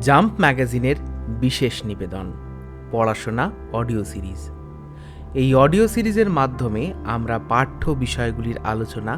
Jump ম্যাগাজিনের বিশেষ নিবেদন পড়াশোনা অডিও সিরিজ। এই অডিও সিরিজের মাধ্যমে আমরা পাঠ্য বিষয়গুলির আলোচনা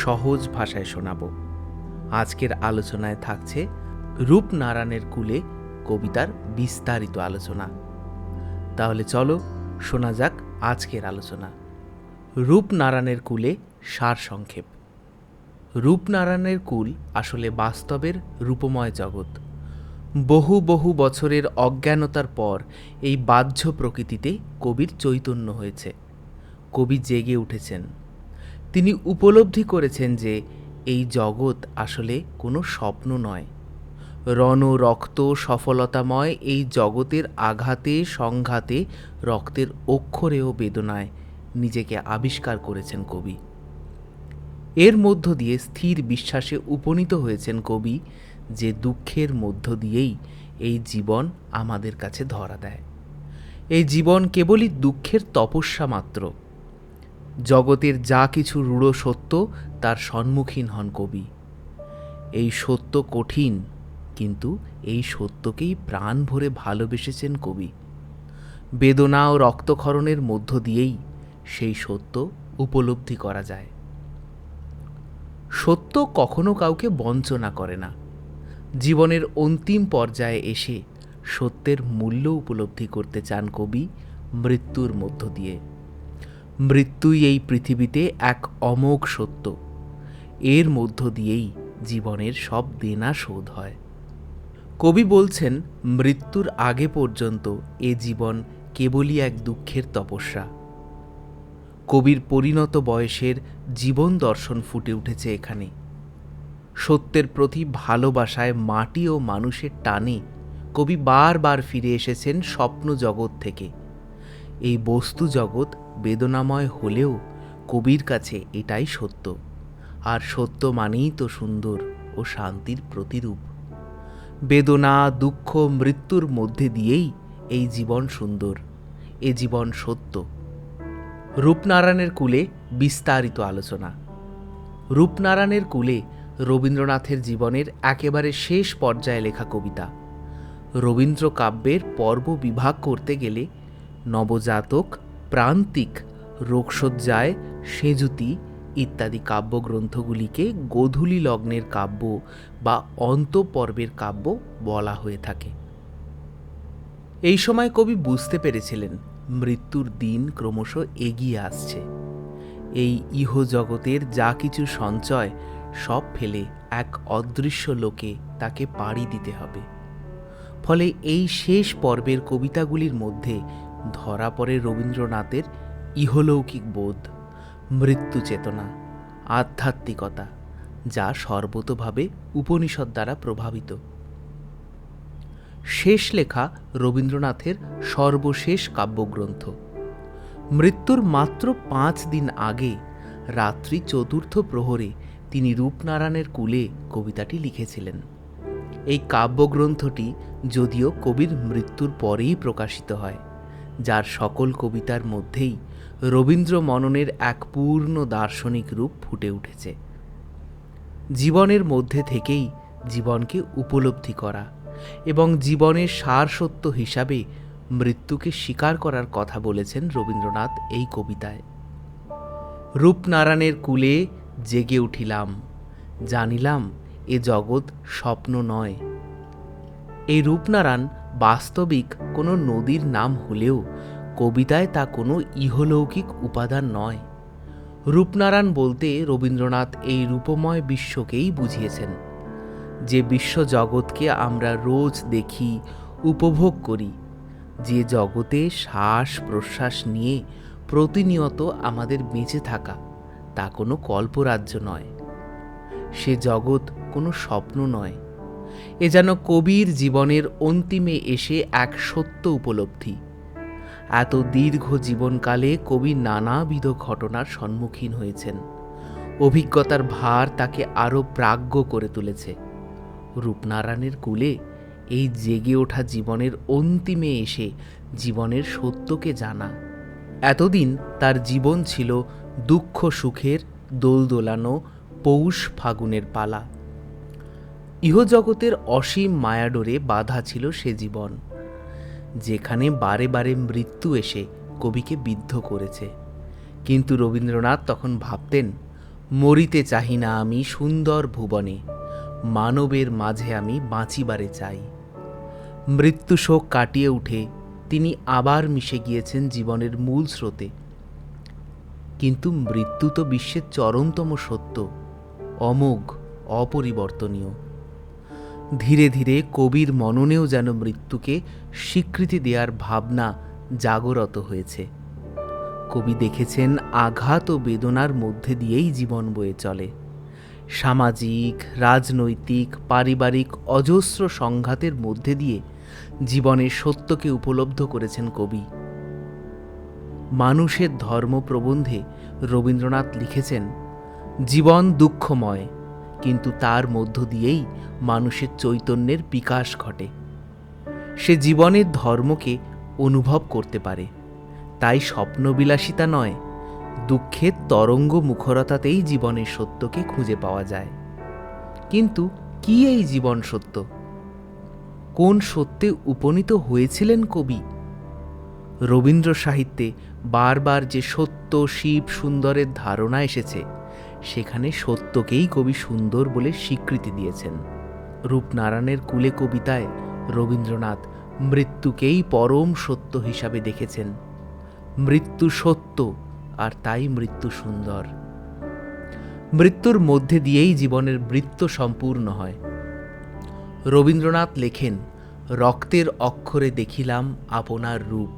সহজ ভাষায় শোনাব। আজকের আলোচনায় থাকছে রূপনারায়ণের কুলে কবিতার বিস্তারিত আলোচনা। তাহলে চলো শোনা যাক আজকের আলোচনা। রূপনারায়ণের কুলে সারসংক্ষেপ। রূপনারায়ণের কুল আসলে বাস্তবের রূপময় জগৎ। বহু বহু বছরের অজ্ঞানতার পর এই বাহ্য প্রকৃতিতে কবির চৈতন্য হয়েছে। কবি জেগে উঠেছেন। তিনি উপলব্ধি করেছেন যে এই জগৎ আসলে কোনো স্বপ্ন নয়। রক্ত সফলতাময় এই জগতের আঘাতে সংঘাতে রক্তের অক্ষরে ও বেদনায় নিজেকে আবিষ্কার করেছেন কবি। এর মধ্য দিয়ে স্থির বিশ্বাসে উপনীত হয়েছেন কবি যে দুঃখের মধ্য দিয়েই এই জীবন আমাদের কাছে ধরা দেয়। এই জীবন কেবলই দুঃখের তপস্যা মাত্র। জগতের যা কিছু রূঢ় সত্য তার সম্মুখীন হন কবি। এই সত্য কঠিন, কিন্তু এই সত্যকেই প্রাণ ভরে ভালোবেসেছেন কবি। বেদনা ও রক্তক্ষরণের মধ্য দিয়েই সেই সত্য উপলব্ধি করা যায়। সত্য কখনো কাউকে বঞ্চনা করে না। জীবনের অন্তিম পর্যায়ে এসে সত্যের মূল্য উপলব্ধি করতে চান কবি মৃত্যুর মধ্য দিয়ে। মৃত্যুই এই পৃথিবীতে এক অমোঘ সত্য। এর মধ্য দিয়েই জীবনের সব দেনা শোধ হয়। কবি বলছেন, মৃত্যুর আগে পর্যন্ত এ জীবন কেবলই এক দুঃখের তপস্যা। কবির পরিণত বয়সের জীবন দর্শন ফুটে উঠেছে এখানে। সত্যের প্রতি ভালোবাসায় মাটি ও মানুষের টানে কবি বারবার ফিরে এসেছেন স্বপ্ন জগৎ থেকে। এই বস্তু জগৎ বেদনাময় হলেও কবির কাছে এটাই সত্য, আর সত্য মানেই তো সুন্দর ও শান্তির প্রতিরূপ। বেদনা দুঃখ মৃত্যুর মধ্যে দিয়েই এই জীবন সুন্দর, এ জীবন সত্য। রূপনারায়ণের কুলে বিস্তারিত আলোচনা। রূপনারায়ণের কুলে রবীন্দ্রনাথের জীবনের একেবারে শেষ পর্যায়ে লেখা কবিতা। রবীন্দ্র কাব্যের পর্ব বিভাগ করতে গেলে নবজাতক, প্রান্তিক, রোগশয্যায়, সেঁজুতি ইত্যাদি কাব্যগ্রন্থগুলিকে গোধূলি লগ্নের কাব্য বা অন্তঃপর্বের কাব্য বলা হয়ে থাকে। এই সময় কবি বুঝতে পেরেছিলেন মৃত্যুর দিন ক্রমশ এগিয়ে আসছে। এই ইহজগতের যা কিছু সঞ্চয় সব ফেলে এক অদৃশ্য লোকে তাকে পাড়ি দিতে হবে। ফলে এই শেষ পর্বের কবিতাগুলির মধ্যে ধরা পড়ে রবীন্দ্রনাথের ইহলৌকিক বোধ, মৃত্যু চেতনা, আধ্যাত্মিকতা, যা সর্বতোভাবে উপনিষদ দ্বারা প্রভাবিত। শেষ লেখা রবীন্দ্রনাথের সর্বশেষ কাব্যগ্রন্থ। মৃত্যুর মাত্র 5 দিন আগে রাত্রি 4র্থ প্রহরে তিনি রূপনারায়ণের কুলে কবিতাটি লিখেছিলেন। এই কাব্যগ্রন্থটি যদিও কবির মৃত্যুর পরেই প্রকাশিত হয়, যার সকল কবিতার মধ্যেই রবীন্দ্র মননের এক পূর্ণ দার্শনিক রূপ ফুটে উঠেছে। জীবনের মধ্যে থেকেই জীবনকে উপলব্ধি করা এবং জীবনের সারসত্য হিসাবে মৃত্যুকে স্বীকার করার কথা বলেছেন রবীন্দ্রনাথ এই কবিতায়। রূপনারায়ণের কুলে জেগে উঠিলাম, জানিলাম এ জগৎ স্বপ্ন নয়। এই রূপনারায়ণ বাস্তবিক কোনো নদীর নাম হলেও কবিতায় তা কোনো ইহলৌকিক উপাদান নয়। রূপনারায়ণ বলতে রবীন্দ্রনাথ এই রূপময় বিশ্বকেই বুঝিয়েছেন, যে বিশ্ব জগৎকে আমরা রোজ দেখি, উপভোগ করি, যে জগতে শ্বাস প্রশ্বাস নিয়ে প্রতিনিয়ত আমাদের বেঁচে থাকা, তা কোনো কল্পরাজ্য নয়। সে জগৎ কোনো স্বপ্ন নয়। এ যেন কবির জীবনের অন্তিমে এসে এক সত্য উপলব্ধি। এত দীর্ঘ জীবনকালে কবি নানাবিধ ঘটনার সম্মুখীন হয়েছেন। অভিজ্ঞতার ভার তাকে আরও প্রাজ্ঞ করে তুলেছে। রূপনারায়ণের কুলে এই জেগে ওঠা জীবনের অন্তিমে এসে জীবনের সত্যকে জানা। এতদিন তার জীবন ছিল দুঃখ সুখের দোল দোলানো পৌষ ফাগুনের পালা। ইহজগতের অসীম মায়াডোরে বাধা ছিল সে জীবন, যেখানে বারে বারে মৃত্যু এসে কবিকে বিদ্ধ করেছে। কিন্তু রবীন্দ্রনাথ তখন ভাবতেন, মরিতে চাহি না আমি সুন্দর ভুবনে, মানবের মাঝে আমি বাঁচিবারে চাই। মৃত্যু শোক কাটিয়ে উঠে তিনি আবার মিশে গিয়েছেন জীবনের মূল স্রোতে। কিন্তু মৃত্যু তো বিশ্বের চরমতম সত্য, অমোঘ, অপরিবর্তনীয়। ধীরে ধীরে কবির মননেও যেন মৃত্যুকে স্বীকৃতি দেওয়ার ভাবনা জাগরত হয়েছে। কবি দেখেছেন আঘাত ও বেদনার মধ্যে দিয়েই জীবন বয়ে চলে। সামাজিক, রাজনৈতিক, পারিবারিক অজস্র সংঘাতের মধ্যে দিয়ে জীবনের সত্যকে উপলব্ধ করেছেন কবি। মানুষের ধর্ম প্রবন্ধে রবীন্দ্রনাথ লিখেছেন, জীবন দুঃখময়, কিন্তু তার মধ্য দিয়েই মানুষের চৈতন্যের বিকাশ ঘটে। সে জীবনের ধর্মকে অনুভব করতে পারে। তাই স্বপ্নবিলাসিতা নয়, দুঃখের তরঙ্গ মুখরতাতেই জীবনের সত্যকে খুঁজে পাওয়া যায়। কিন্তু কি এই জীবন সত্য? কোন সত্যে উপনীত হয়েছিলেন কবি? রবীন্দ্র সাহিত্যে বারবার যে সত্য, শিব, সুন্দরের ধারণা এসেছে, সেখানে সত্যকেই কবি সুন্দর বলে স্বীকৃতি দিয়েছেন। রূপনারায়ণের কূলে কবিতায় রবীন্দ্রনাথ মৃত্যুকেই পরম সত্য হিসাবে দেখেছেন। মৃত্যু সত্য, আর তাই মৃত্যু সুন্দর। মৃত্যুর মধ্যে দিয়েই জীবনের বৃত্ত সম্পূর্ণ হয়। রবীন্দ্রনাথ লেখেন, রক্তের অক্ষরে দেখিলাম আপনার রূপ,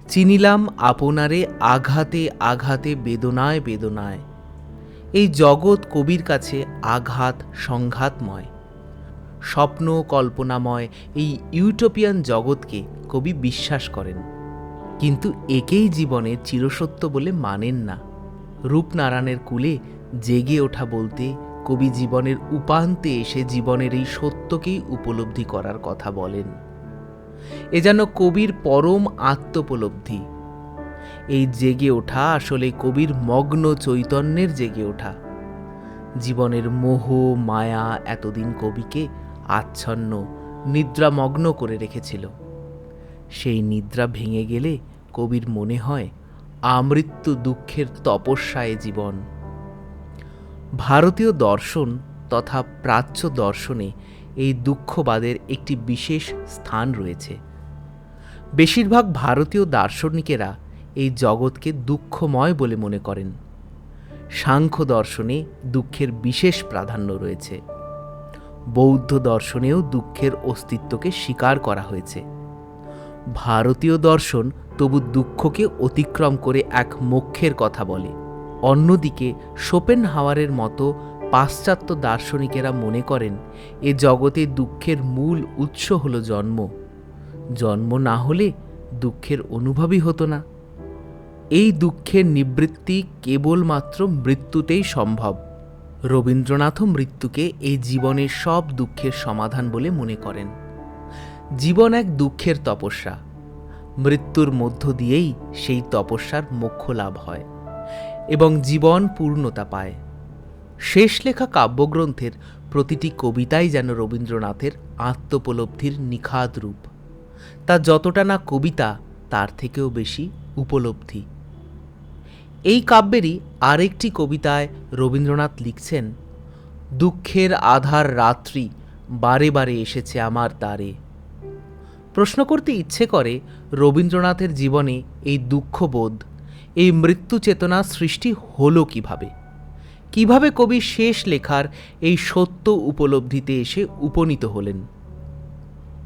চিনিলাম আপনারে আঘাতে আঘাতে বেদনায় বেদনায়। এই জগৎ কবির কাছে আঘাত সংঘাতময়, স্বপ্ন কল্পনাময় এই ইউটোপিয়ান জগৎকে কবি বিশ্বাস করেন, কিন্তু একেই জীবনের চিরসত্য বলে মানেন না। রূপনারায়ণের কূলে জেগে ওঠা বলতে কবি জীবনের উপান্তে এসে জীবনের এই সত্যকেই উপলব্ধি করার কথা বলেন। এ যেন কবির পরম আত্মোপলব্ধি। এই জেগে ওঠা আসলে কবির মগ্ন চৈতন্যের জেগে ওঠা। জীবনের মোহ মায়া এতদিন কবিকে আচ্ছন্ন, নিদ্রামগ্ন করে রেখেছিল। সেই নিদ্রা ভেঙে গেলে কবির মনে হয় আমৃত্যু দুঃখের তপস্যায় জীবন। ভারতীয় দর্শন তথা প্রাচ্য দর্শনে এই দুঃখবাদের একটি বিশেষ স্থান রয়েছে। বেশিরভাগ ভারতীয় দার্শনিকেরা এই জগৎকে দুঃখময় বলে মনে করেন। সাংখ্য দর্শনে দুঃখের বিশেষ প্রাধান্য রয়েছে। বৌদ্ধ দর্শনেও দুঃখের অস্তিত্বকে স্বীকার করা হয়েছে। ভারতীয় দর্শন তবু দুঃখকে অতিক্রম করে এক মোক্ষের কথা বলে। অন্যদিকে শোপেনহাওয়ারের মতো পাশ্চাত্য দার্শনিকেরা মনে করেন এ জগতে দুঃখের মূল উৎস হল জন্ম। জন্ম না হলে দুঃখের অনুভবই হতো না। এই দুঃখের নিবৃত্তি কেবলমাত্র মৃত্যুতেই সম্ভব। রবীন্দ্রনাথও মৃত্যুকে এই জীবনের সব দুঃখের সমাধান বলে মনে করেন। জীবন এক দুঃখের তপস্যা। মৃত্যুর মধ্য দিয়েই সেই তপস্যার মোক্ষ লাভ হয় এবং জীবন পূর্ণতা পায়। শেষ লেখা কাব্যগ্রন্থের প্রতিটি কবিতাই যেন রবীন্দ্রনাথের আত্মোপলব্ধির নিখাদ রূপ। তা যতটা না কবিতা, তার থেকেও বেশি উপলব্ধি। এই কাব্যেরই আরেকটি কবিতায় রবীন্দ্রনাথ লিখছেন, দুঃখের আধার রাত্রি বারে বারে এসেছে আমার দ্বারে। প্রশ্ন করতে ইচ্ছে করে, রবীন্দ্রনাথের জীবনে এই দুঃখবোধ, এই মৃত্যু চেতনা সৃষ্টি হলো কিভাবে? কিভাবে কবি শেষ লেখার এই সত্য উপলব্ধিতে এসে উপনীত হলেন?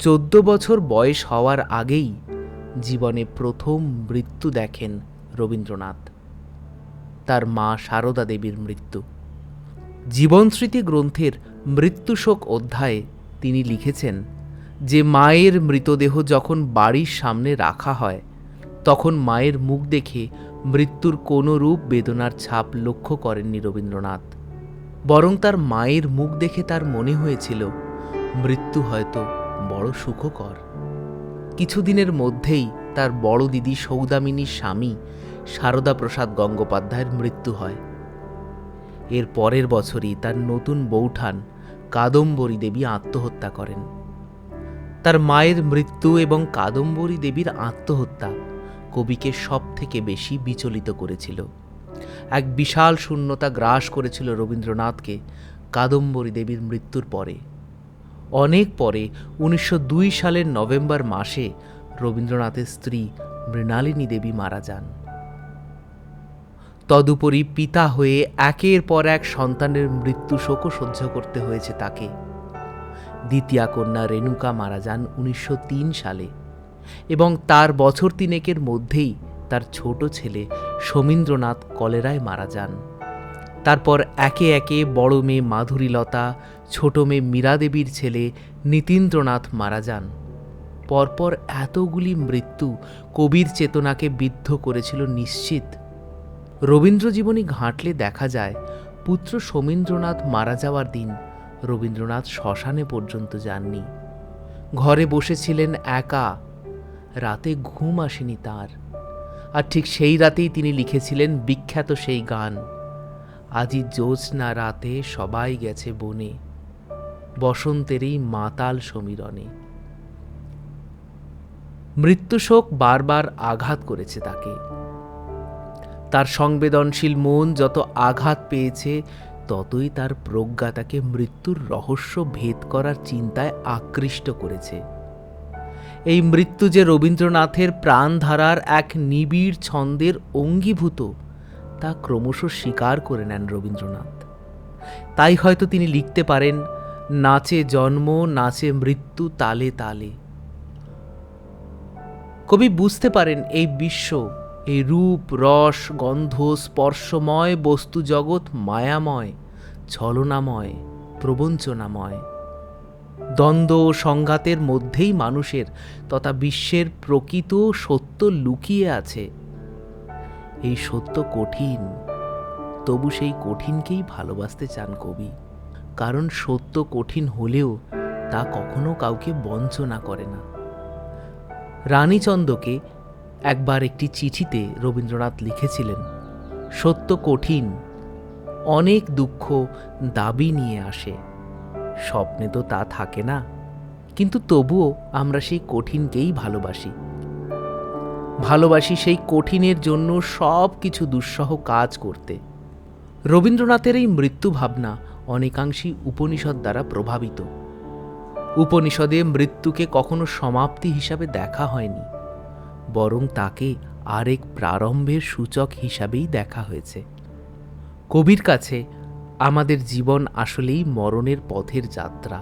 14 বছর বয়স হওয়ার আগেই জীবনে প্রথম মৃত্যু দেখেন রবীন্দ্রনাথ, তার মা সারদা দেবীর মৃত্যু। জীবনস্মৃতি গ্রন্থের মৃত্যুশোক অধ্যায়ে তিনি লিখেছেন যে মায়ের মৃতদেহ যখন বাড়ির সামনে রাখা হয়, তখন মায়ের মুখ দেখে মৃত্যুর কোনো রূপ বেদনার ছাপ লক্ষ্য করেননি রবীন্দ্রনাথ। বরং তার মায়ের মুখ দেখে তার মনে হয়েছিল মৃত্যু হয়তো বড় সুখকর। কিছুদিনের মধ্যেই তার বড় দিদি সৌদামিনীর স্বামী সারদা প্রসাদ গঙ্গোপাধ্যায়ের মৃত্যু হয়। এর পরের বছরই তার নতুন বৌঠান কাদম্বরী দেবী আত্মহত্যা করেন। তার মায়ের মৃত্যু এবং কাদম্বরী দেবীর আত্মহত্যা কবিকে সব থেকে বেশি বিচলিত করেছিল। এক বিশাল শূন্যতা গ্রাস করেছিল রবীন্দ্রনাথকে কাদম্বরী দেবীর মৃত্যুর পরে। অনেক পরে 1902 সালের নভেম্বর মাসে রবীন্দ্রনাথের স্ত্রী মৃণালিনী দেবী মারা যান। তদুপরি পিতা হয়ে একের পর এক সন্তানের মৃত্যু শোকও সহ্য করতে হয়েছে তাকে। দ্বিতীয়া কন্যা রেণুকা মারা যান 1903 সালে এবং তার বছর তিনেকের মধ্যেই তার ছোট ছেলে সমীন্দ্রনাথ কলেরায় মারা যান। তারপর একে একে বড় মেয়ে মাধুরীলতা, ছোট মেয়ে মীরা দেবীর ছেলে নীতীন্দ্রনাথ মারা যান। পরপর এতগুলি মৃত্যু কবির চেতনাকে বিদ্ধ করেছিল নিশ্চিত। রবীন্দ্রজীবনী ঘাঁটলে দেখা যায় পুত্র সমীন্দ্রনাথ মারা যাওয়ার দিন রবীন্দ্রনাথ শ্মশানে পর্যন্ত যাননি। ঘরে বসেছিলেন একা। রাতে ঘুম আসেনি তার। আর ঠিক সেই রাতেই তিনি লিখেছিলেন বিখ্যাত সেই গান, আজি জ্যোৎস্না রাতে সবাই গেছে বনে, বসন্তেরই মাতাল সমীরণে। মৃত্যুশোক বারবার আঘাত করেছে তাকে। তার সংবেদনশীল মন যত আঘাত পেয়েছে ততই তার প্রজ্ঞা তাকে মৃত্যুর রহস্য ভেদ করার চিন্তায় আকৃষ্ট করেছে। এই মৃত্যু যে রবীন্দ্রনাথের প্রাণধারার এক নিবিড় ছন্দের অঙ্গীভূত তা ক্রমশ স্বীকার করে নেন রবীন্দ্রনাথ। তাই হয়তো তিনি লিখতে পারেন, নাচে জন্ম নাচে মৃত্যু তালে তালে। কবি বুঝতে পারেন এই বিশ্ব, এই রূপ রস গন্ধ স্পর্শময় বস্তু জগৎ মায়াময়, ছলনাময়, প্রবঞ্চনাময়। দ্বন্দ্ব ও সংঘাতের মধ্যেই মানুষের তথা বিশ্বের প্রকৃত সত্য লুকিয়ে আছে। এই সত্য কঠিন, তবু সেই কঠিনকেই ভালোবাসতে চান কবি। কারণ সত্য কঠিন হলেও তা কখনো কাউকে বঞ্চনা করে না। রানীচন্দকে একবার একটি চিঠিতে রবীন্দ্রনাথ লিখেছিলেন, সত্য কঠিন, অনেক দুঃখ দাবি নিয়ে আসে। স্বপ্নে তো তা থাকে না, কিন্তু তবুও আমরা সেই কঠিনকেই ভালোবাসি। ভালোবাসি সেই কঠিনের জন্য সব কিছু দুঃসহ কাজ করতে। রবীন্দ্রনাথের এই মৃত্যু ভাবনা অনেকাংশেই উপনিষদ দ্বারা প্রভাবিত। উপনিষদে মৃত্যুকে কখনো সমাপ্তি হিসাবে দেখা হয়নি, বরং তাকে আরেক প্রারম্ভের সূচক হিসাবেই দেখা হয়েছে। কবির কাছে আমাদের জীবন আসলেই মরণের পথের যাত্রা।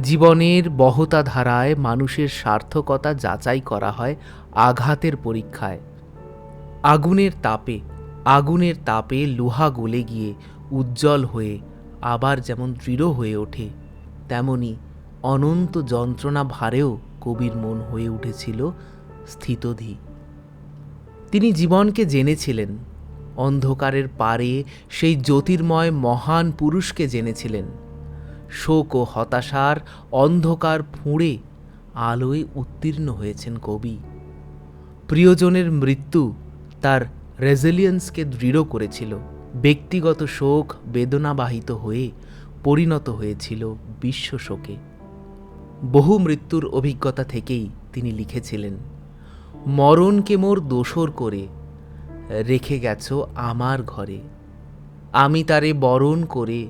জীবনের বহতা ধারায় মানুষের সার্থকতা যাচাই করা হয় আঘাতের পরীক্ষায়। আগুনের তাপে লোহা গলে গিয়ে উজ্জ্বল হয়ে আবার যেমন দৃঢ় হয়ে ওঠে, তেমনি অনন্ত যন্ত্রণা ভারেও কবির মন হয়ে উঠেছিল স্থিতধী। তিনি জীবনকে জেনেছিলেন, অন্ধকারের পারে সেই জ্যোতির্ময় মহান পুরুষকে জেনেছিলেন। শোক ও হতাশার অন্ধকার ফুঁড়ে আলোয় উত্তীর্ণ হয়েছেন কবি। প্রিয়জনের মৃত্যু তার রেজিলিয়েন্সকে দৃঢ় করেছিল। ব্যক্তিগত শোক বেদনাবাহিত হয়ে পরিণত হয়েছিল বিশ্ব শোকে। বহু মৃত্যুর অভিজ্ঞতা থেকেই তিনি লিখেছিলেন, মরণকে মোর দোসর করে রেখে গেছো আমার ঘরে, আমি তারে বরণ করে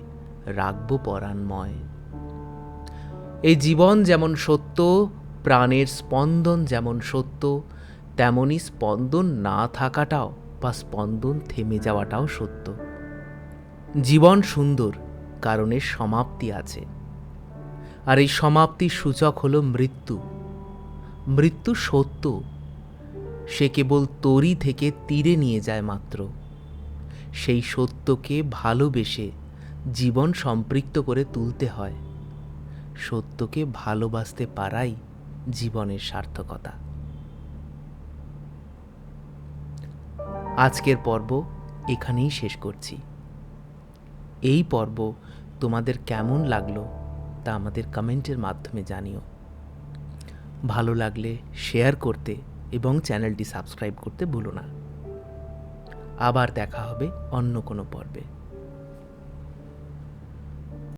রাখব পরাণময়। এই জীবন যেমন সত্য, প্রাণের স্পন্দন যেমন সত্য, তেমনি স্পন্দন না থাকাটাও বা স্পন্দন থেমে যাওয়াটাও সত্য। জীবন সুন্দর কারণ এর সমাপ্তি আছে, আর এই সমাপ্তির সূচক হল মৃত্যু। মৃত্যু সত্য, সে কেবল তরি থেকে তীরে নিয়ে যায় মাত্র। সেই সত্যকে ভালোবেসে জীবন সম্পৃক্ত করে তুলতে হয়। সত্যকে ভালোবাসতে পারাই জীবনের সার্থকতা। আজকের পর্ব এখানেই শেষ করছি। এই পর্ব তোমাদের কেমন লাগলো তা আমাদের কমেন্টের মাধ্যমে জানিও। ভালো লাগলে শেয়ার করতে এবং চ্যানেলটি সাবস্ক্রাইব করতে ভুলো না। আবার দেখা হবে অন্য কোনো পর্বে।